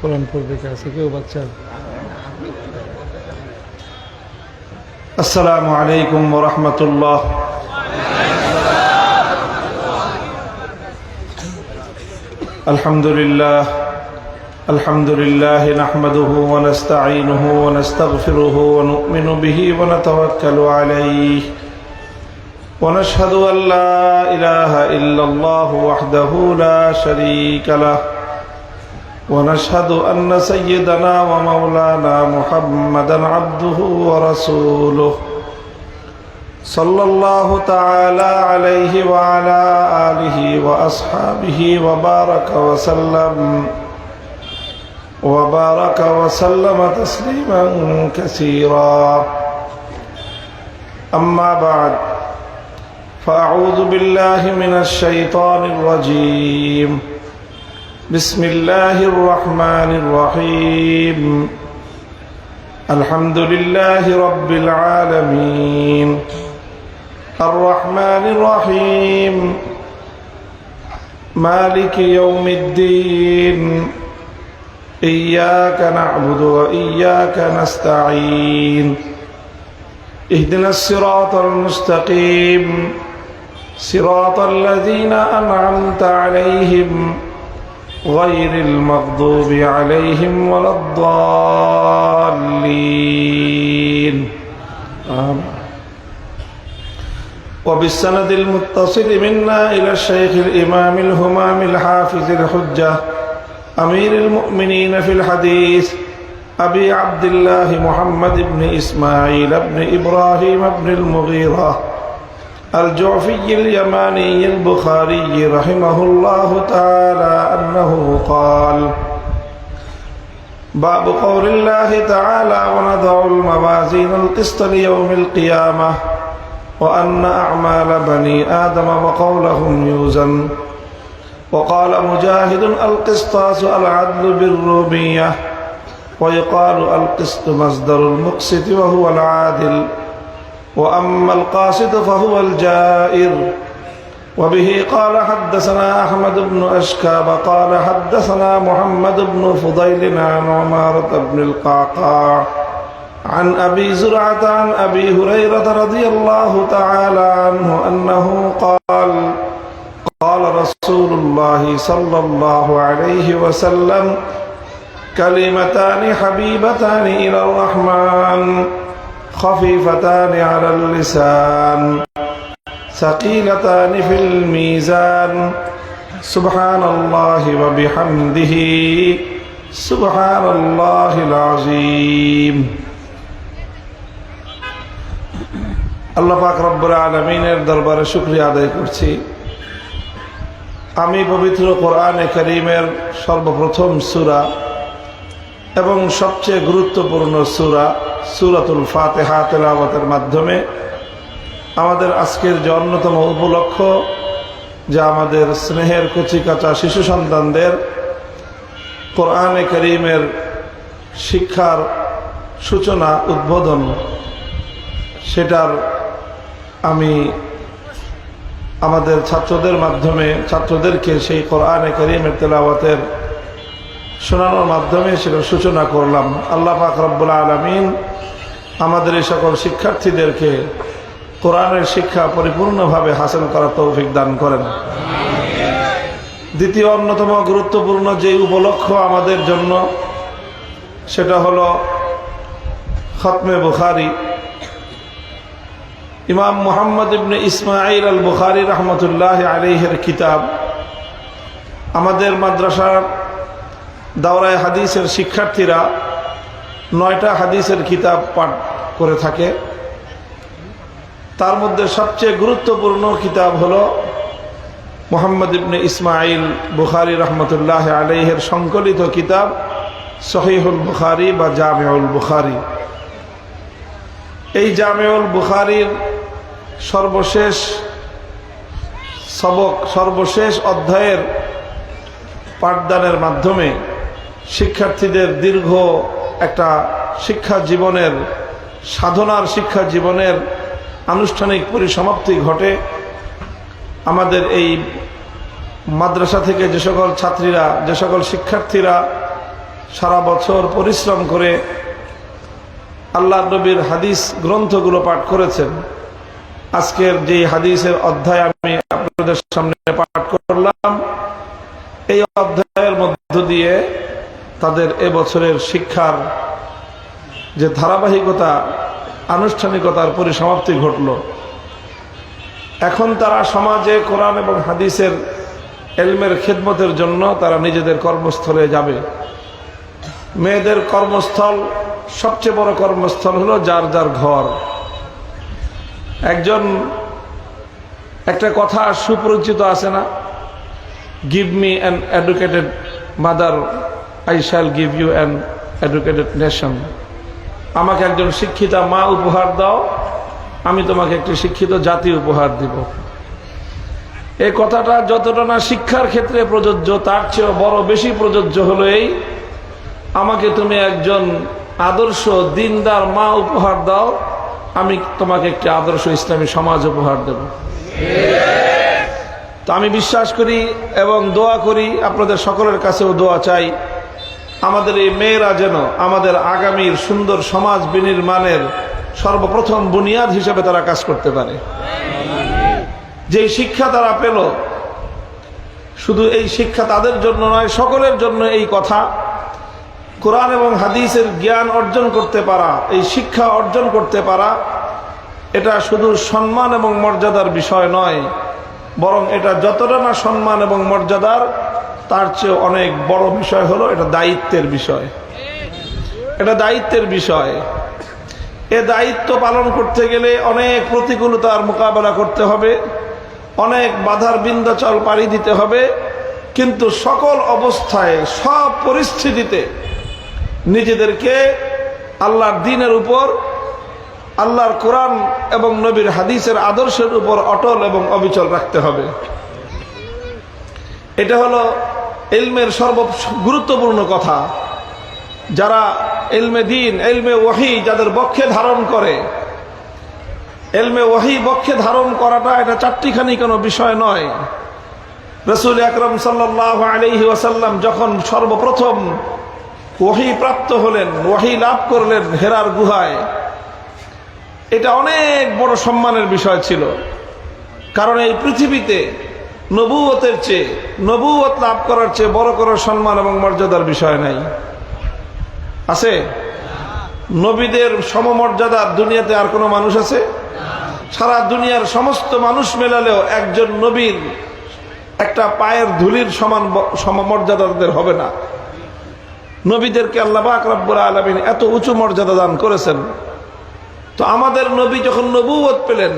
কোরআন পড়বে কে আছে কেউ বাচ্চা? আসসালামু আলাইকুম ওয়া রাহমাতুল্লাহ। আলহামদুলিল্লাহ নাহমাদুহু ওয়া নাস্তাঈনুহু ওয়া নাস্তাগফিরুহু ওয়া নু'মিনু বিহি ওয়া নাতাওয়াক্কালু আলাইহি ওয়া নাশহাদু আন লা ইলাহা ইল্লাল্লাহু ওয়াহদাহু লা শারীকা লাহু ونشهد أن سيدنا ومولانا محمدا عبده ورسوله صلى الله تعالى عليه وعلى آله وأصحابه وبارك وسلم تسليما كثيرا. أما بعد فأعوذ بالله من الشيطان الرجيم. بسم الله الرحمن الرحيم. الحمد لله رب العالمين الرحمن الرحيم مالك يوم الدين إياك نعبد وإياك نستعين اهدنا الصراط المستقيم صراط الذين أنعمت عليهم غير المغضوب عليهم ولا الضالين آمين. وبالسند المتصل منا إلى الشيخ الإمام الهمام الحافظ الحجة أمير المؤمنين في الحديث أبي عبد الله محمد بن إسماعيل بن إبراهيم بن المغيرة الجعفي اليماني البخاري رحمه الله تعالى أنه قال: باب قول الله تعالى ونضع الموازين القسط ليوم القيامة وأن أعمال بني آدم وقولهم يوزن. وقال مجاهد: القسطاس العدل بالرومية، ويقال القسط مصدر المقسط وهو العادل، وأما القاسط فهو الجائر. وبه قال حدثنا أحمد بن أشكاب قال حدثنا محمد بن فضيل عن عمارة بن القعقاع عن أبي زرعة عن أبي هريرة رضي الله تعالى عنه أنه قال: قال رسول الله صلى الله عليه وسلم: كلمتان حبيبتان إلى الرحمن خفيفتان على اللسان ثقيلتان في الميزان سبحان الله وبحمده سبحان الله العظيم. আল্লাহ পাক রব্বুল আলামিনের দরবারে শুকরিয়া আদায় করছি। আমি পবিত্র কোরআনে কারীমের সর্বপ্রথম সূরা এবং সবচেয়ে গুরুত্বপূর্ণ সূরাতুল ফাতিহা তেলাওয়াতের মাধ্যমে আমাদের আজকের যে অন্যতম উপলক্ষ, যা আমাদের স্নেহের কচিকাঁচা শিশু সন্তানদের কোরআনে কারীমের শিক্ষার সূচনা উদ্বোধন, সেটার আমি আমাদের ছাত্রদের মাধ্যমে ছাত্রদেরকে সেই কোরআনে কারীমের তেলাওয়াতের শোনানোর মাধ্যমে সেটার সূচনা করলাম। আল্লাহ পাক রব্বুল আলামিন আমাদের এই সকল শিক্ষার্থীদেরকে কোরআনের শিক্ষা পরিপূর্ণভাবে হাসিল করার তৌফিক দান করেন। দ্বিতীয় অন্যতম গুরুত্বপূর্ণ যে উপলক্ষ আমাদের জন্য, সেটা হলো খতমে বুখারী। ইমাম মুহাম্মদ ইবনে ইসমাঈল আল বুখারী রহমতুল্লাহ আলাইহির কিতাব। আমাদের মাদ্রাসার দাওরায়ে হাদিসের শিক্ষার্থীরা 9টা হাদিসের কিতাব পাঠ করে থাকে। তার মধ্যে সবচেয়ে গুরুত্বপূর্ণ কিতাব হলো মুহাম্মদ ইবনে ইসমাঈল বুখারী রহমতুল্লাহ আলাইহির সংকলিত কিতাব সহিহুল বুখারী বা জামিউল বুখারী। এই জামিউল বুখারীর সর্বশেষ সবক, সর্বশেষ অধ্যায়ের পাঠদানের মাধ্যমে শিক্ষার্থীদের দীর্ঘ একটা শিক্ষা জীবনের, সাধনার শিক্ষা জীবনের আনুষ্ঠানিক পরিসমাপ্তি ঘটে। আমাদের এই মাদ্রাসা থেকে যে সকল ছাত্রীরা, যে সকল শিক্ষার্থীরা সারা বছর পরিশ্রম করে আল্লাহ নবীর হাদিস গ্রন্থগুলো পাঠ করেছেন। আজকের যে হাদিসের অধ্যায় আমি আপনাদের সামনে পাঠ করলাম, এই অধ্যায়ের মধ্য দিয়ে তাদের এবছরের শিক্ষার যে ধারাবাহিকতা, আনুষ্ঠানিকতার পরিসমাপ্তি ঘটল। এখন তারা সমাজে কোরআন এবং হাদিসের ইলমের খিদমতের জন্য তারা নিজেদের কর্মস্থলে যাবে। মেয়েদের কর্মস্থল, সবচেয়ে বড় কর্মস্থল হলো যার যার ঘর। একটা কথা সুপরিচিত আছে না, give me an educated mother, I shall give you an educated nation. আমাকে একজন শিক্ষিতা মা উপহার দাও, আমি তোমাকে একটি শিক্ষিত জাতি উপহার দিব। এই কথাটা যতটা না শিক্ষার ক্ষেত্রে প্রযোজ্য, তার চেয়ে বড় বেশি প্রযোজ্য হলো এই, আমাকে তুমি একজন আদর্শ দিনদার মা উপহার দাও, আমি তোমাকে একটি আদর্শ ইসলামী সমাজ উপহার দেব। তো আমি বিশ্বাস করি এবং দোয়া করি, আপনাদের সকলের কাছেও দোয়া চাই, আমাদের এই মেয়েরা যেন আমাদের আগামীর সুন্দর সমাজ বিনির্মাণের সর্বপ্রথম বুনিয়াদ হিসেবে তারা কাজ করতে পারে। যে শিক্ষা তারা পেল, শুধু এই শিক্ষা তাদের জন্য নয়, সকলের জন্য এই কথা। কোরআন এবং হাদিসের জ্ঞান অর্জন করতে পারা, এই শিক্ষা অর্জন করতে পারা, এটা শুধু সম্মান এবং মর্যাদার বিষয় নয়, বরং এটা যতটা না সম্মান এবং মর্যাদার, তার চেয়ে অনেক বড় বিষয় হলো এটা দায়িত্বের বিষয়। এটা দায়িত্বের বিষয়। এ দায়িত্ব পালন করতে গেলে অনেক প্রতিকূলতার মোকাবেলা করতে হবে, অনেক বাধার বিন্ধ্যাচল পাড়ি দিতে হবে, কিন্তু সকল অবস্থায়, সব পরিস্থিতিতে নিজেদেরকে আল্লাহর দ্বীনের উপর, আল্লাহর কোরআন এবং নবীর হাদিসের আদর্শের উপর অটল এবং অবিচল রাখতে হবে। এটা হলো ইলমের গুরুত্বপূর্ণ কথা। যারা ইলমে দ্বীন, ইলমে ওয়াহি যাদের বক্ষে ধারণ করে, ইলমে ওয়াহি বক্ষে ধারণ করাটা এটা চারটিখানি কোনো বিষয় নয়। রাসূল আকরাম সাল্লাল্লাহু আলাইহি ওয়াসাল্লাম যখন সর্বপ্রথম ওয়াহি প্রাপ্ত হলেন, ওয়াহি লাভ করলেন হেরার গুহায়, এটা অনেক বড় সম্মানের বিষয় ছিল। কারণ এই পৃথিবীতে নবুয়তের চেয়ে, নবুয়ত লাভ করার চেয়ে বড় কোনো সম্মান এবং মর্যাদার বিষয় নাই। আছে? নবীদের সমমর্যাদার দুনিয়াতে আর কোনো মানুষ আছে? সারা দুনিয়ার সমস্ত মানুষ মেলালেও একজন নবীর একটা পায়ের ধুলির সমান সমমর্যাদাদের হবে না। নবীদেরকে আল্লাহ পাক রব্বুল আলামিন এত উঁচু মর্যাদা দান করেছেন। তো আমাদের নবী যখন নবুয়ত পেলেন,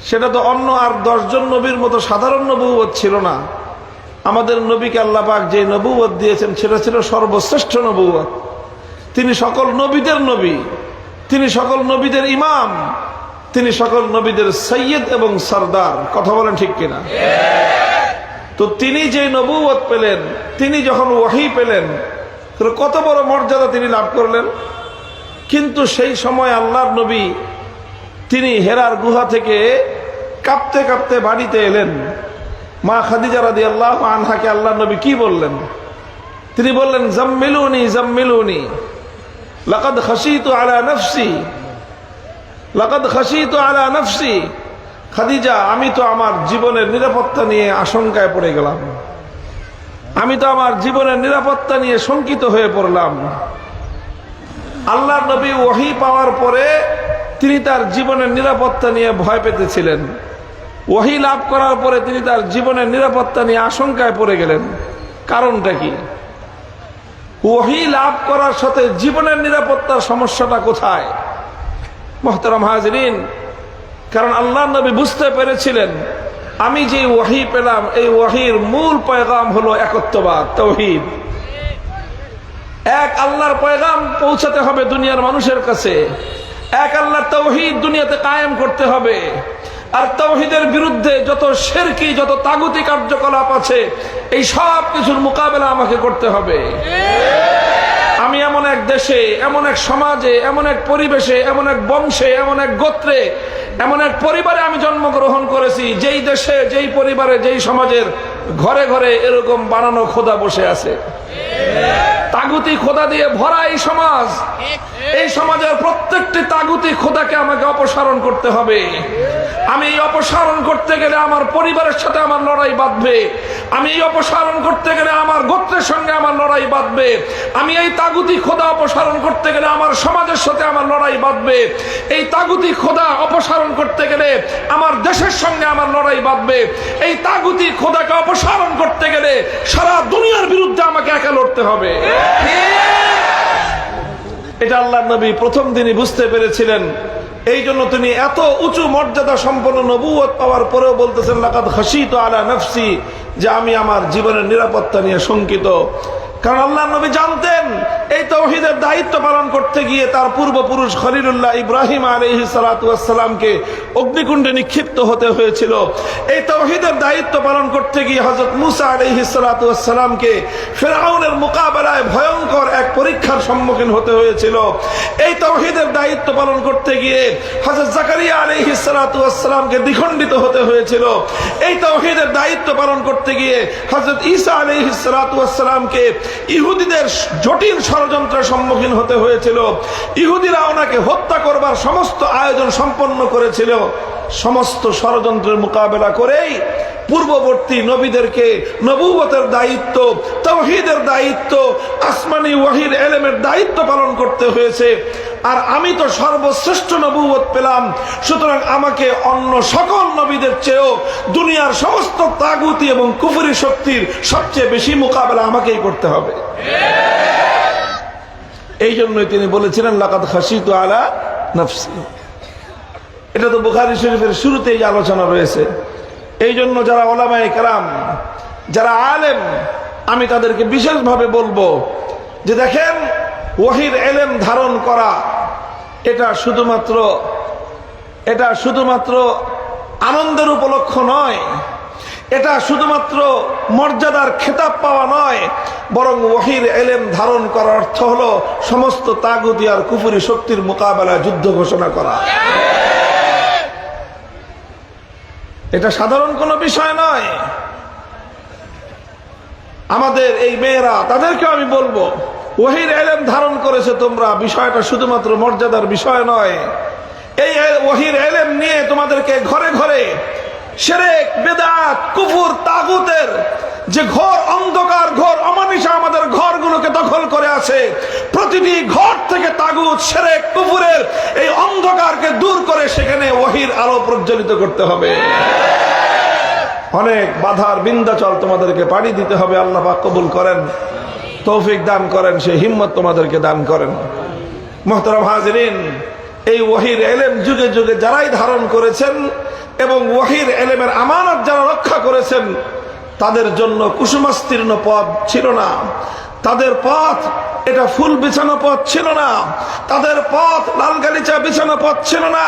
সেটা তো অন্য আর 10 জন নবীর মতো সাধারণ নবুয়ত ছিল না। আমাদের নবীকে আল্লাহ পাক যে নবুয়ত দিয়েছেন, সেটা ছিল সর্বশ্রেষ্ঠ নবুয়ত। তিনি সকল নবীদের নবী, তিনি সকল নবীদের ইমাম, তিনি সকল নবীদের সৈয়দ এবং সরদার। কথা বলেন ঠিক কিনা? তো তিনি যে নবুয়ত পেলেন, তিনি যখন ওয়াহি পেলেন, কত বড় মর্যাদা তিনি লাভ করলেন। কিন্তু সেই সময় আল্লাহর নবী তিনি হেরার গুহা থেকে কাঁপতে কাঁপতে বাড়িতে এলেন। মা খাদিজা রাদিয়াল্লাহু আনহাকে আল্লাহর নবী কি বললেন? তিনি বললেন, জাম্মিলুনি জাম্মিলুনি লাকাদ খাশিতু আলা নাফসি, লাকাদ খাশিতু আলা নাফসি। খাদিজা, আমি তো আমার জীবনের নিরাপত্তা নিয়ে আশঙ্কায় পড়ে গেলাম, আমি তো আমার জীবনের নিরাপত্তা নিয়ে শঙ্কিত হয়ে পড়লাম। আল্লাহর নবী ওহী পাওয়ার পরে তিনি তার জীবনের নিরাপত্তা নিয়ে ভয় পেতেছিলেন। ওহী লাভ করার পরে তিনি তার জীবনের নিরাপত্তা নিয়ে আশঙ্কায় পড়ে গেলেন। কারণটা কি? ওহী লাভ করার সাথে জীবনের নিরাপত্তার সমস্যাটা কোথায়? মুহতারাম হাজিরিন, কারণ আল্লাহর নবী বুঝতে পেরেছিলেন, আমি যে ওহী পেলাম, এই ওহীর মূল পয়গাম হলো একত্ববাদ, তাওহীদ। এক আল্লাহর পয়গাম পৌঁছাতে হবে দুনিয়ার মানুষের কাছে। এক আল্লাহর তাওহীদ দুনিয়াতে কায়েম করতে হবে। আর তাওহীদের বিরুদ্ধে যত শিরকি, যত তাগুতি কার্যকলাপ আছে, এই সব কিছুর মোকাবেলা আমাকে করতে হবে। আমি এমন এক দেশে, এমন এক সমাজে, এমন এক পরিবেশে, এমন এক বংশে, এমন এক গোত্রে, এমন এক পরিবারে আমি জন্মগ্রহণ করেছি, যেই দেশে, যেই পরিবারে, যেই সমাজের ঘরে ঘরে এরকম বানানো খোদা বসে আছে। তাগুতি খোদা দিয়ে ভরা এই সমাজ। এই সমাজের প্রত্যেকটি তাগুতি খোদাকে আমাকে অপসারণ করতে হবে। আমি এই অপসারণ করতে গেলে আমার পরিবারের সাথে আমার লড়াই বাঁধবে। আমি এই অপসারণ করতে গেলে আমার গোত্রের সঙ্গে আমার লড়াই বাঁধবে। আমি এই তাগুতি খোদা অপসারণ করতে গেলে আমার সমাজের সাথে আমার লড়াই বাঁধবে। এই তাগুতি খোদা অপসারণ করতে গেলে আমার দেশের সঙ্গে আমার লড়াই বাঁধবে। এই তাগুতি খোদাকে অপসারণ করতে গেলে সারা দুনিয়ার বিরুদ্ধে আমাকে একা লড়তে হবে। এটা আল্লাহর নবী প্রথম দিনই বুঝতে পেরেছিলেন। এই জন্য তিনি এত উঁচু মর্যাদা সম্পন্ন নবুয়ত পাওয়ার পরেও বলতেছেন লাকাদ খাশিতু আলা নাফসি, যে আমি আমার জীবনের নিরাপত্তা নিয়ে শঙ্কিত। কারণ আল্লাহর নবী জানতেন এই তাওহীদের দায়িত্ব পালন করতে গিয়ে তার পূর্বপুরুষ খলিলুল্লাহ ইব্রাহিম আলাইহিস সালাতু ওয়াস সালামকে অগ্নিকুণ্ডে নিক্ষিপ্ত হতে হয়েছিল। এই তাওহীদের দায়িত্ব পালন করতে গিয়ে হযরত মুসা আলাইহিস সালাতু ওয়াস সালামকে ফিরআউনের মোকাবেলায় ভয়ঙ্কর এক পরীক্ষার সম্মুখীন হতে হয়েছিল। এই তাওহীদের দায়িত্ব পালন করতে গিয়ে হযরত জাকারিয়া আলাইহিস সালাতু ওয়াস সালামকে দ্বিখণ্ডিত হতে হয়েছিল। এই তাওহীদের দায়িত্ব পালন করতে গিয়ে হযরত ঈসা আলাইহিস সালাতু ওয়াস সালামকে ইহুদিদের জটিল ষড়যন্ত্রের সম্মুখীন হতে হয়েছিল। ইহুদিরা ওনাকে হত্যা করবার সমস্ত আয়োজন সম্পন্ন করেছিল। সমস্ত ষড়যন্ত্রের মোকাবেলা করেই পূর্ববর্তী নবীদেরকে নবুয়তের দায়িত্ব, তাওহীদের দায়িত্ব, আসমানি ওয়াহির ইলমের দায়িত্ব পালন করতে হয়েছে। আর আমি তো সর্বশ্রেষ্ঠ নবুয়ত পেলাম, সুতরাং আমাকে অন্য সকল নবীদের চেয়েও দুনিয়ার সমস্ত তাগুতি এবং কুফরি শক্তির সবচেয়ে বেশি মোকাবেলা আমাকেই করতে হবে। এই জন্যই তিনি বলেছিলেন লাকাদ খাশিতু আলা নাফসি। এটা তো বুখারী শরীফের শুরুতেই আলোচনা রয়েছে। এই জন্য যারা উলামায়ে কেরাম, যারা আলেম, আমি তাদেরকে বিশেষভাবে বলবো যে দেখেন, ওয়াহির ইলম ধারণ করা এটা শুধুমাত্র আনন্দের উপলক্ষ নয়, এটা শুধুমাত্র মর্যাদার খেতাব পাওয়া নয়, বরং ওয়াহির ইলম ধারণ করার অর্থ হলো সমস্ত তাগুতি আর কুফরি শক্তির মোকাবেলায় যুদ্ধ ঘোষণা করা। এটা সাধারণ কোনো বিষয় নয়। আমাদের এই মেয়েরা, তাদেরকে আমি বলবো, ওয়াহির ইলম ধারণ করেছে তোমরা, বিষয়টা শুধুমাত্র মর্যাদার বিষয় নয়। এই ওয়াহির ইলম নিয়ে তোমাদেরকে ঘরে ঘরে শিরক, বিদআত, কুফর, তাগুতের যে ঘোর অন্ধকার, ঘোর অমানিসা আমাদের ঘরগুলোকে দখল করে আছে, প্রতিটি ঘর থেকে তাগুত, শিরক, কুফরের এই অন্ধকারকে দূর করে সেখানে ওয়াহির আলো প্রজ্বলিত করতে হবে। অনেক বাধার বিন্ধ্যাচল তোমাদেরকে পাড়ি দিতে হবে। আল্লাহ পাক কবুল করেন, তৌফিক দান করেন, সেই হিম্মত তোমাদেরকে দান করেন। মুহতারাম হাজিরিন, এই ওয়াহির ইলম যুগে যুগে যারাই ধারণ করেছেন এবং ওয়াহির ইলমের আমানত যারা রক্ষা করেছেন, তাদের জন্য কুসুমাস্তীর্ণ পথ ছিল না। তাদের পথ এটা ফুল বিছানো পথ ছিল না। তাদের পথ লাল গালিচা বিছানো পথ ছিল না।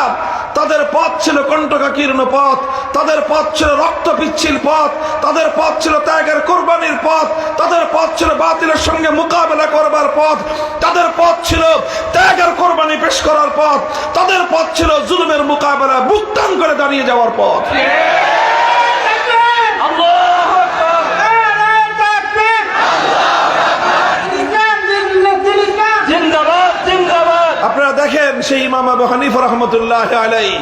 তাদের পথ ছিল কণ্টকাকীর্ণ পথ। তাদের পথ ছিল রক্ত পিচ্ছিল পথ। তাদের পথ ছিল ত্যাগের কোরবানির পথ। তাদের পথ ছিল বাতিলের সঙ্গে মোকাবেলা করবার পথ। তাদের পথ ছিল ত্যাগের কোরবানি পেশ করার পথ। তাদের পথ ছিল জুলুমের মোকাবেলা বুক টান করে দাঁড়িয়ে যাওয়ার পথ। আপনারা দেখেন সেই ইমাম আবু হানিফা রাহমাতুল্লাহ আলাইহি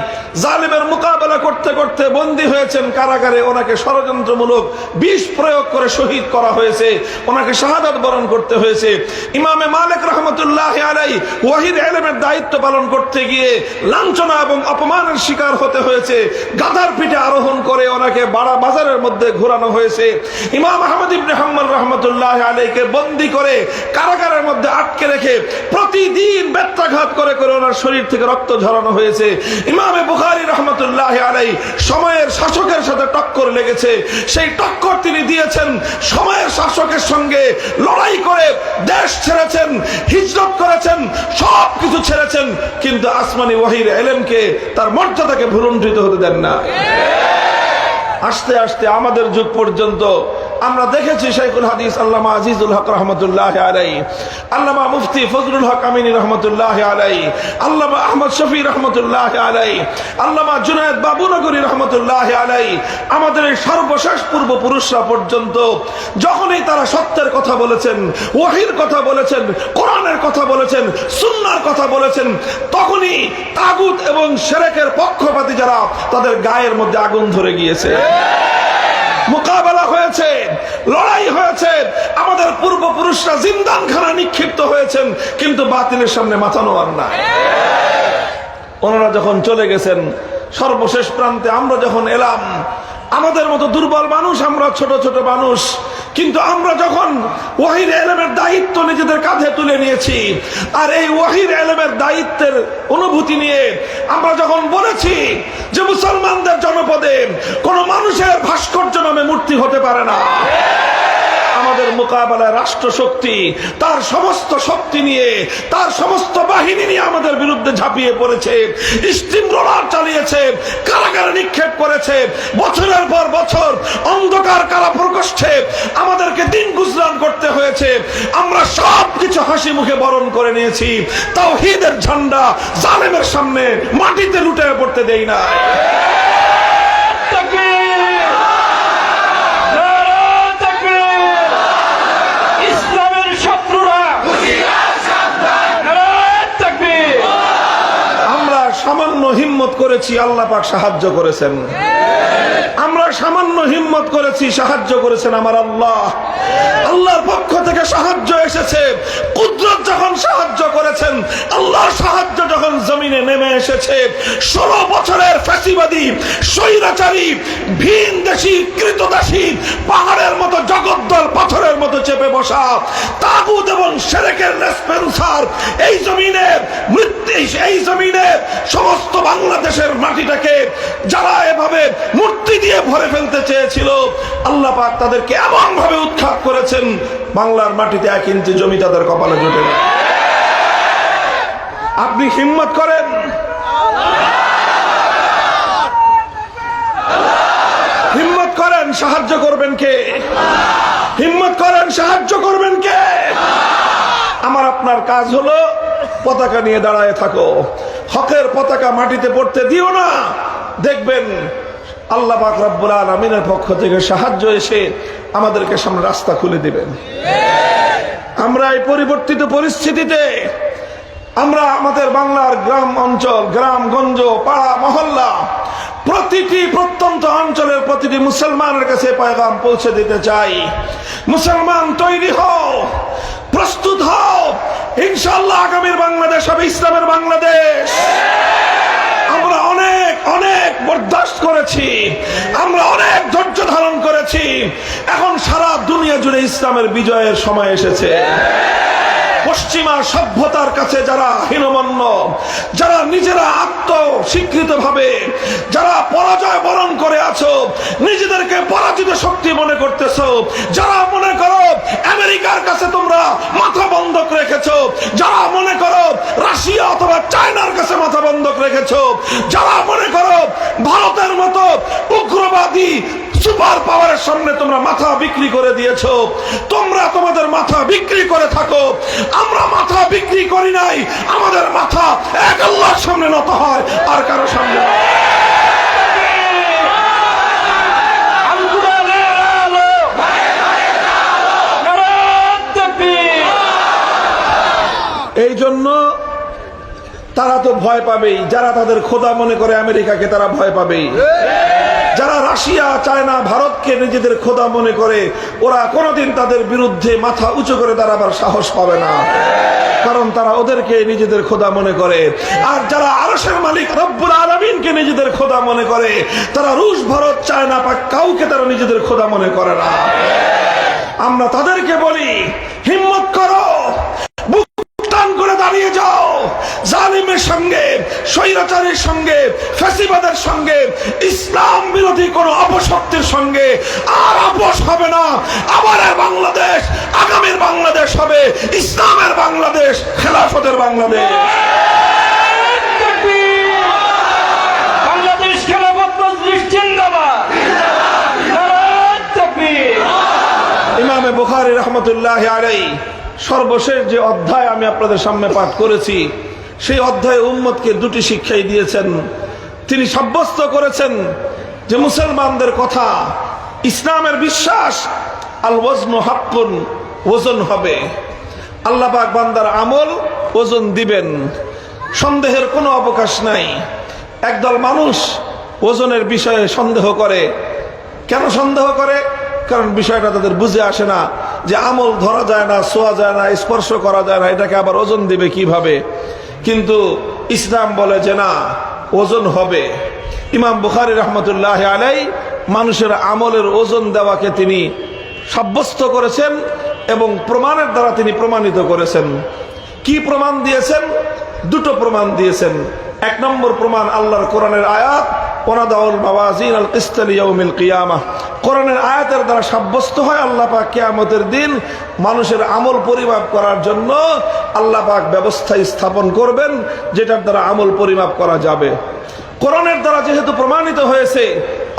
জালিমের মোকাবেলা করতে করতে বন্দী হয়েছেন কারাগারে। ওনাকে ষড়যন্ত্রমূলক বিষ প্রয়োগ করে শহীদ করা হয়েছে, ওনাকে শাহাদাত বরণ করতে হয়েছে। ইমামে মালিক রাহমাতুল্লাহ আলাইহি ওয়াহির ইলমের দায়িত্ব পালন করতে গিয়ে লাঞ্ছনা এবং অপমানের শিকার হতে হয়েছে। গাধার পিঠে আরোহণ করে ওনাকে বাড়া বাজারের মধ্যে ঘোরানো হয়েছে। ইমাম আহমদ ইবনে হাম্বল রাহমাতুল্লাহ আলাইহিকে বন্দী করে কারাগারের মধ্যে আটকে রেখে প্রতিদিন বেত্রাঘাত করে করে ওনার শরীর থেকে রক্ত ঝরানো হয়েছে। ইমামে বুখারী রাহমাতুল্লাহ আলাইহি সময়ের শাসকের সাথে টক্কর লেগেছে। সেই টক্কর তিনি দিয়েছেন, সময়ের শাসকের সঙ্গে লড়াই করে দেশ ছেড়েছেন, হিজরত করেছেন, সব কিছু ছেড়েছেন, কিন্তু আসমানি ওয়াহির ইলমকে, তার মর্যাদাকে ভুলুণ্ঠিত হতে দেন না। আস্তে আস্তে আমাদের যুগ পর্যন্ত আমরা দেখেছি শাইখুল হাদিস আল্লামা আজিজুল হক রহমতুল্লাহ আলাইহি, আল্লামা মুফতি ফজলুল হক আমিনী রহমতুল্লাহ আলাইহি, আল্লামা আহমদ শফি রহমতুল্লাহ আলাইহি, আল্লামা জুনায়েদ বাবুনগরী রহমতুল্লাহ আলাইহি, আমাদের এই সর্বশেষ পূর্বপুরুষরা পর্যন্ত যখনই তারা সত্যের কথা বলেছেন, ওহীর কথা বলেছেন, কোরআনের কথা বলেছেন, সুন্নাহর কথা বলেছেন, তখনই তাগুত এবং শিরকের পক্ষপাতী যারা তাদের গায়ের মধ্যে আগুন ধরে গিয়েছে, মোকাবেলা হয়েছে, লড়াই হয়েছে। আমাদের পূর্বপুরুষরা জিন্দানখানা নিক্ষিপ্ত হয়েছেন, কিন্তু বাতিলের সামনে মাথা নোয়ার না। ওনারা যখন চলে গেছেন, সর্বশেষ প্রান্তে আমরা যখন এলাম, আমাদের মতো দুর্বল মানুষ, আমরা ছোট ছোট মানুষ, কিন্তু আমরা যখন ওহীর ইলমের দায়িত্ব নিজেদের কাঁধে তুলে নিয়েছি, আর এই ওহীর ইলমের দায়িত্বের অনুভূতি নিয়ে আমরা যখন বলেছি যে মুসলমানদের জনপদে কোন মানুষের ভাস্কর্য নামে মূর্তি হতে পারে না, আমাদের মোকাবেলায় রাষ্ট্র শক্তি তার সমস্ত শক্তি নিয়ে, তার সমস্ত বাহিনী নিয়ে আমাদের বিরুদ্ধে ঝাঁপিয়ে পড়েছে, স্টিম রোলার চালিয়েছে, কারাগারে নিক্ষেপ করেছে, বছরের পর বছর অন্ধকার কারা প্রকোষ্ঠে আমাদেরকে দিন গুজরান করতে হয়েছে। আমরা সব কিছু হাসি মুখে বরণ করে নিয়েছি, তাওহীদের ঝান্ডা জালেমের সামনে মাটিতে লুটে পড়তে দেই না। সামান্য হিম্মত করেছি, আল্লাহ পাক সাহায্য করেছেন। আমরা সামান্য হিম্মত করেছি, সাহায্য করেছেন আমার আল্লাহ। আল্লাহর পক্ষ থেকে সাহায্য এসেছে। কুদরত যখন সাহায্য করেছেন, আল্লাহর সাহায্য যখন জমিনে নেমে এসেছে, 16 বছরের ফ্যাসিবাদী, স্বৈরাচারী, ভিনদেশী, কৃতদাসী, পাহাড়ের মতো জগদ্দল পাথরের মতো চেপে বসা তাগুত এবং শিরকের রেসপেন্সার এই জমিনে এই জমিনে সমস্ত বাংলাদেশের মাটিটাকে যারা এভাবে মূর্তি দিয়ে ভরে ফেলতে চেয়েছিল, আল্লাহ পাক তাদেরকে এমন ভাবে উৎখাত করেছেন, বাংলার মাটিতে 1 ইঞ্চি জমি তাদের কপালে জুটে না। আপনি হিম্মত করেন, হিম্মত করেন, সাহায্য করবেন কে? হিম্মত করেন, সাহায্য করবেন কে? আমার আপনার কাজ হলো পতাকা নিয়ে দাঁড়ায় থাকো, হকের পতাকা মাটিতে পড়তে দিও না। দেখবেন আল্লাহ পাক রব্বুল আলামিনের পক্ষ থেকে সাহায্য এসে আমাদেরকে সামনে রাস্তা খুলে দিবেন। আমরা এই পরিবর্তিত পরিস্থিতিতে আমরা আমাদের বাংলার গ্রাম অঞ্চল, গ্রামগঞ্জ, পাড়া মহল্লা, প্রতিটি প্রত্যন্ত অঞ্চলের প্রতিটি মুসলমানের কাছে পয়গাম পৌঁছে দিতে চাই। মুসলমান তৈরি হও, প্রস্তুত হও, ইনশাআল্লাহ আগামীর বাংলাদেশ হবে ইসলামের বাংলাদেশ। আমরা অনেক অনেক বরদাস্ত করেছি, আমরা অনেক ধৈর্য ধারণ করেছি, এখন সারা দুনিয়া জুড়ে ইসলামের বিজয়ের সময় এসেছে। পশ্চিমা সভ্যতার কাছে যারা হীনমন্য, যারা নিজেরা আত্মস্বীকৃত ভাবে যারা পরাজয় বরণ করে আছো, নিজেদেরকে পরাজিত শক্তি মনে করতেছো, যারা মনে করো আমেরিকার কাছে তোমরা মাথা বন্ধক রেখেছো, যারা মনে করো রাশিয়া অথবা চায়নার কাছে মাথা বন্ধক রেখেছো, যারা মনে করো ভারতের মতো উগ্রবাদী সুপার পাওয়ারের সামনে তোমরা মাথা বিক্রি করে দিয়েছো, তোমরা তোমাদের মাথা বিক্রি করে থাকো। আমরা মাথা বিক্রি করি নাই, আমাদের মাথা এক আল্লাহর সামনে নত হয়, আর কারো সামনে। এই জন্য তারা তো ভয় পাবেই, যারা তাদের খোদা মনে করে আমেরিকাকে তারা ভয় পাবেই। যারা রাশিয়া, চায়না, ভারতকে নিজেদের খোদা মনে করে, ওরা কোনোদিন তাদের বিরুদ্ধে মাথা উঁচু করে দাঁড়াবার সাহস পাবে না, কারণ তারা ওদেরকে নিজেদের খোদা মনে করে। আর যারা আরশের মালিক রব্বুল আলামিনকে নিজেদের খোদা মনে করে, তারা রুশ, ভারত, চায়না, পাক কাউকে তারা নিজেদের খোদা মনে করে না। আমরা তাদেরকে বলি, হিম্মত করো, বুক টান করে দাঁড়িয়ে যাও, জালিমের সঙ্গে, স্বৈরাচারীর সঙ্গে, ফ্যাসিবাদের সঙ্গে, ইসলাম বিরোধী কোন অপশক্তির সঙ্গে আর আপোষ হবে না। আবার বাংলাদেশ, আগামীর বাংলাদেশ হবে ইসলামের বাংলাদেশ, খেলাফতের বাংলাদেশ। বাংলাদেশ খেলাফত মজলিস জিন্দাবাদ। নারায়ে তাকবীর। রহমতুল্লাহি আলাইহি সর্বশেষ যে অধ্যায় আমি আপনাদের সামনে পাঠ করেছি, সেই অধ্যায়ে উম্মতকে দুটি শিক্ষাই দিয়েছেন। তিনি সাব্যস্ত করেছেন যে মুসলমানদের কথা, ইসলামের বিশ্বাস, আল ওয়াজনু হাক্কুন, ওজন হবে। আল্লাহ পাক বান্দার আমল ওজন দিবেন, সন্দেহের কোনো অবকাশ নাই। একদল মানুষ ওজনের বিষয়ে সন্দেহ করে। কেন সন্দেহ করে? কারণ বিষয়টা তাদের বুঝে আসে না যে আমল ধরা যায় না, ছোঁয়া যায় না, স্পর্শ করা যায় না, এটাকে আবার ওজন দিবে কিভাবে। কিন্তু ইসলাম বলে যে না, ওজন হবে। ইমাম বুখারী রহমতুল্লাহি আলাইহি মানুষের আমলের ওজন দেওয়াকে তিনি সাব্যস্ত করেছেন এবং প্রমাণের দ্বারা তিনি প্রমাণিত করেছেন। কি প্রমাণ দিয়েছেন? দুটো প্রমাণ দিয়েছেন। এক নম্বর প্রমাণ আল্লাহর কোরআনের আয়াত, ওয়ানাদাউল মাওয়াজিন আল কিসত লিয়াউমিল কিয়ামাহ। কোরআনের আয়াতের দ্বারা সাব্যস্ত হয় আল্লাহ পাক কিয়ামতের দিন মানুষের আমল পরিমাপ করার জন্য আল্লাহ পাক ব্যবস্থা স্থাপন করবেন, যেটার দ্বারা আমল পরিমাপ করা যাবে। কোরআনের দ্বারা যেহেতু প্রমাণিত হয়েছে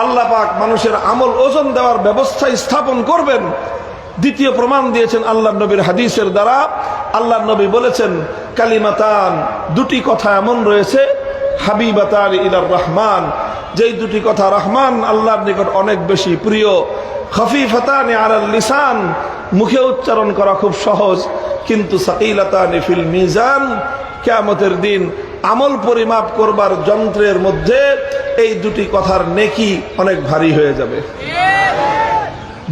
আল্লাহ পাক মানুষের আমল ওজন দেওয়ার ব্যবস্থা স্থাপন করবেন, দ্বিতীয় প্রমাণ দিয়েছেন আল্লাহ নবীর হাদিসের দ্বারা। আল্লাহ নবী বলেছেন, কালিমাতান, দুটি কথা এমন রয়েছে, হাবিবাতান ইলার রহমান, যেই দুটি কথা রহমান আল্লাহর নিকট অনেক বেশি প্রিয়। খফিফাতান আলাল লিসান, মুখে উচ্চারণ করা খুব সহজ, কিন্তু সাকিলাতান ফিল মিজান, কিয়ামতের দিন আমল পরিমাপ করবার যন্ত্রের মধ্যে এই দুটি কথার নেকি অনেক ভারী হয়ে যাবে।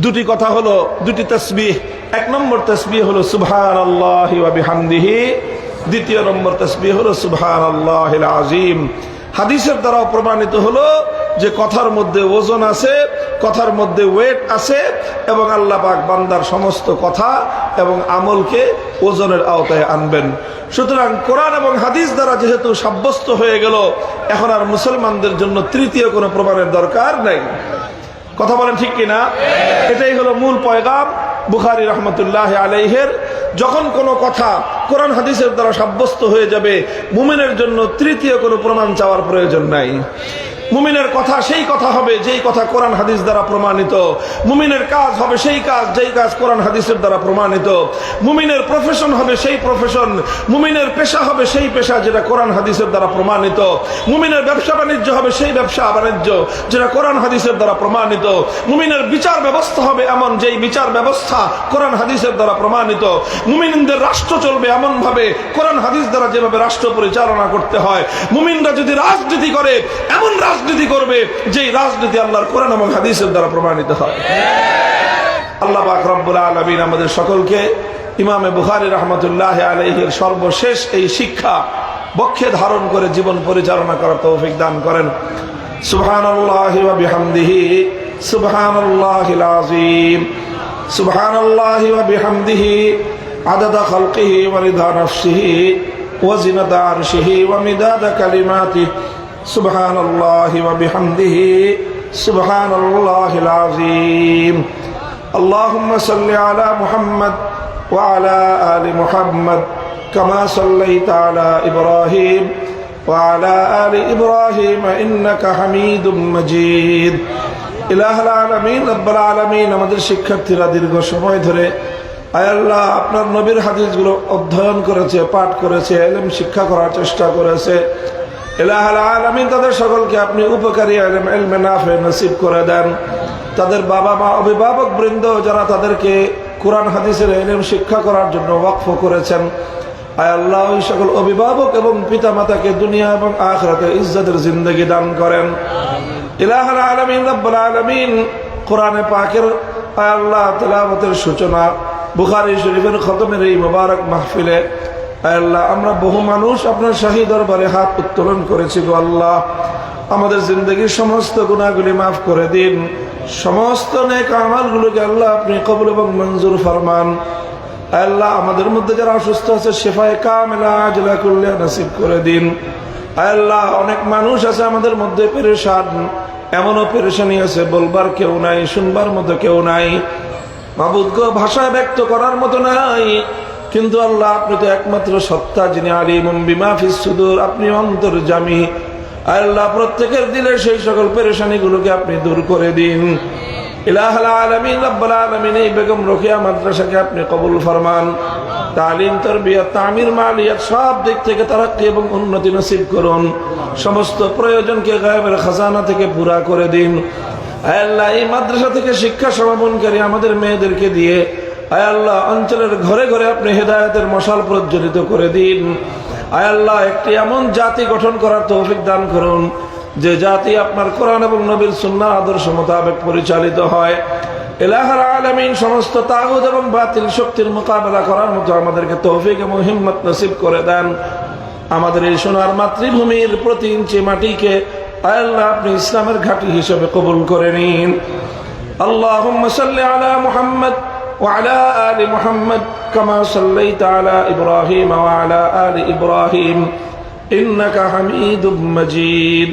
দুটি কথা হলো দুটি তাসবিহ। এক নম্বর তাসবিহ হলো সুবহানাল্লাহি ওয়া বিহামদিহি, দ্বিতীয় নম্বর তাসবিহ হলো সুবহানাল্লাহিল আযীম। হাদিসের দ্বারাও প্রমাণিত হলো যে কথার মধ্যে ওজন আছে, কথার মধ্যে ওয়েট আছে, এবং আল্লাহ পাক বান্দার সমস্ত কথা এবং আমলকে ওজনের আওতায় আনবেন। সুতরাং কোরআন এবং হাদিস দ্বারা যেহেতু সাব্যস্ত হয়ে গেল, এখন আর মুসলমানদের জন্য তৃতীয় কোনো প্রমাণের দরকার নাই। কথা বলেন ঠিক কিনা? এটাই হলো মূল পয়গাম বুখারী রহমতুল্লাহি আলাইহির। যখন কোনো কথা কোরআন হাদিসের দ্বারা সাব্যস্ত হয়ে যাবে, মুমিনের জন্য তৃতীয় কোনো প্রমাণ চাওয়ার প্রয়োজন নাই। মুমিনের কথা সেই কথা হবে যেই কথা কোরআন হাদিস দ্বারা প্রমাণিত। মুমিনের কাজ হবে সেই কাজ যেই কাজ কোরআন হাদিসের দ্বারা প্রমাণিত। মুমিনের প্রফেশন হবে সেই প্রফেশন, মুমিনের পেশা হবে সেই পেশা যেটা কোরআন হাদিসের দ্বারা প্রমাণিত। মুমিনের ব্যবসা বাণিজ্য হবে সেই ব্যবসা বাণিজ্য যেটা কোরআন হাদিসের দ্বারা প্রমাণিত। মুমিনের বিচার ব্যবস্থা হবে এমন যেই বিচার ব্যবস্থা কোরআন হাদিসের দ্বারা প্রমাণিত। মুমিনদের রাষ্ট্র চলবে এমন ভাবে কোরআন হাদিস দ্বারা যেভাবে রাষ্ট্র পরিচালনা করতে হয়। মুমিনরা যদি রাজনীতি করে এমন রাজনীতি করবে যেই রাজনীতি আল্লাহর কোরআন এবং হাদিসের দ্বারা প্রমাণিত হয়। আল্লাহ পাক রব্বুল আলামিন আমাদের সকলকে ইমামে বুখারী রাহমাতুল্লাহি আলাইহির সর্বশেষ এই শিক্ষা বক্ষে ধারণ করে জীবন পরিচালনা করার তৌফিক দান করেন। সুবহানাল্লাহি ওয়া বিহামদিহি, সুবহানাল্লাহিল আযীম, সুবহানাল্লাহি ওয়া বিহামদিহি, আদাদা খালকিহি ওয়া রিদা নাফসিহি ওয়া জিনাতা আরশিহি ওয়া মিদাদা কালিমাতিহি, সুবহানাল্লাহি ওয়া বিহামদিহি, সুবহানাল্লাহিল আযীম। আল্লাহুম্মা সাল্লি আলা মুহাম্মদ ওয়া আলা আলি মুহাম্মদ কামা সাল্লাইতা আলা ইব্রাহিম ওয়া আলা আলি ইব্রাহিম ইন্নাকা হামিদুম মাজিদ। ইলাহুল আলামিন, রব্বুল আলামিন, আমাদের শিক্ষার্থীরা দীর্ঘ সময় ধরে আয় আল্লাহ আপনার নবীর হাদিসগুলো অধ্যয়ন করেছে, পাঠ করেছে, ইলম শিক্ষা করার চেষ্টা করেছে। ইলাহুল আলামিন, তাদের সকলকে আপনি উপকারী ইলম, ইলমে নাফে নসিব করে দেন। তাদের বাবা মা, অভিভাবক বৃন্দ যারা তাদেরকে কোরআন হাদিসের ইলম শিক্ষা করার জন্য ওয়াকফ করেছেন, আয় আল্লাহ ওই সকল অভিভাবক এবং পিতা মাতাকে দুনিয়া এবং আখিরাতে ইজ্জতের জিন্দেগি দান করেন। ইলাহুল আলামিন, রব্বুল আলামিন, কোরআনে পাকের আয় আল্লাহ তেলাওয়াতের সূচনা, বুখারী শরীফের খতমের এই মোবারক মাহফিলে আয় আল্লাহ আমরা বহু মানুষ আপনার শাহী দরবারে হাত উত্তোলন করেছি গো আল্লাহ। আমাদের জিন্দগির সমস্ত গুনাহগুলি মাফ করে দিন, সমস্ত নেক আমলগুলোকে আল্লাহ আপনি কবুল এবং মঞ্জুর ফরমান। আয় আল্লাহ আমাদের মধ্যে যারা অসুস্থ আছে শিফায়ে কামিলা আজলা কুল্লিয়া নসিব করে দিন। আয় আল্লাহ অনেক মানুষ আছে আমাদের মধ্যে পেরেশান, এমনও পেরেশানি আছে বলবার কেউ নাই, শুনবার মতো কেউ নাই, মাবুদ গো ভাষায় ব্যক্ত করার মতো নাই। কিন্তু আল্লাহ আপনি তো একমাত্র সত্তা, যিনি আলিমুম বিমা ফিস সুদূর, আপনি অন্তর্যামী। আল্লাহ প্রত্যেকের দিলে সেই সকল পেরেশানিগুলোকে আপনি দূর করে দিন। ইলাহুল আলামিন রব্বুল আলামিন এই বেগম রোকেয়া মাদ্রাসাকে আপনি কবুল ফরমান, তালিম তারবিয়াত তামির মালিয়াত সব দিক থেকে তারাক্কি এবং উন্নতি নসিব করুন। সমস্ত প্রয়োজনকে গায়েবের খাজানা থেকে পুরা করে দিন। আয় আল্লাহ, এই মাদ্রাসা থেকে শিক্ষা সমাপনকারী আমাদের মেয়েদেরকে দিয়ে আয় আল্লাহ অঞ্চলের ঘরে ঘরে আপনি হেদায়েতের মশাল প্রজ্বলিত করে দিন। আয় আল্লাহ, একটি এমন জাতি গঠন করার তৌফিক দান করুন যে জাতি আপনার কোরআন এবং নবীর সুন্নাহ আদর্শ মোতাবেক পরিচালিত হয়। ইলাহুল আলামিন সমস্ত তাগুত এবং বাতিল শক্তির মোকাবেলা করার মতো আমাদেরকে তৌফিক এবং হিম্মত নসিব করে দেন। আমাদের এই সোনার মাতৃভূমির প্রতি ইঞ্চি মাটিকে আয় আল্লাহ আপনি ইসলামের ঘাঁটি হিসেবে কবুল করে নিন। আল্লাহুম্মা সাল্লি আলা মুহাম্মদ ওয়া আলা আলি মুহাম্মদ কামা সাল্লাইতা আলা ইব্রাহিম ওয়া আলা আলি ইব্রাহিম ইন্নাকা হামিদুম মাজিদ।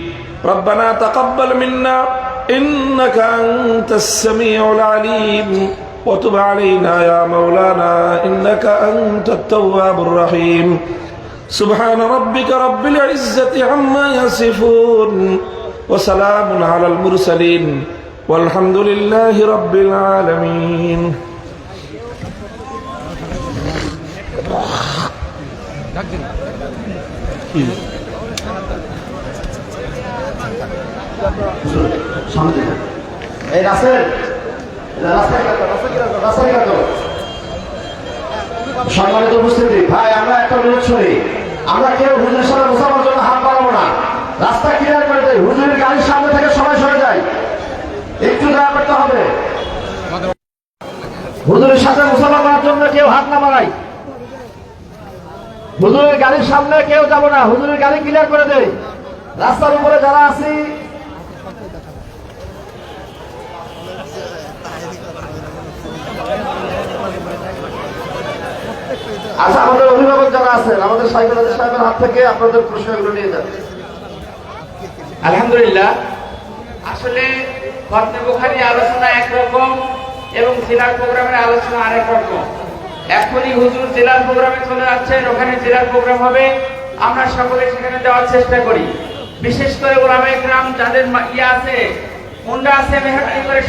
ربنا تقبل منا إنك أنت السميع العليم وتب علينا يا مولانا إنك أنت التواب الرحيم سبحان ربك رب العزة عما يصفون وسلام على المرسلين والحمد لله رب العالمين. এই রাসেল সম্মানিত উপস্থিতি ভাই, আমরা একটা অনুরোধ শুনি, আমরা কেউ হুজুরের সাথে মুসাফার জন্য হাত বাড়াবো না। রাস্তা ক্লিয়ার করে দেয়, হুজুরের গাড়ির সামনে থেকে সবাই সরে যায়, একটু দয়া করতে হবে। হুজুরের সাথে মুসাফা করার জন্য কেউ হাত না বাড়াই। হুজুরের গাড়ির সামনে কেউ যাবো না, হুজুরের গাড়ি ক্লিয়ার করে দেয়। রাস্তার উপরে যারা আছি আচ্ছা, আমাদের অভিভাবক যারা আছেন আমাদের সাইকেল সাহেবের হাত থেকে আপনাদের প্রশ্নগুলো নিয়ে যান। আলহামদুলিল্লাহ, আসলে খতনে বুখারী আলোচনা একরকম এবং জেলার প্রোগ্রামের আলোচনা আরেক রকম। এখনই হুজুর জেলার প্রোগ্রামে চলে যাচ্ছেন, ওখানে জেলার প্রোগ্রাম হবে, আমরা সকলে সেখানে যাওয়ার চেষ্টা করি। বিশেষ করে ওলামায়ে কেরাম যাদের ইয়ে আছে, মুন্ডা আছে, মেহরবানি করে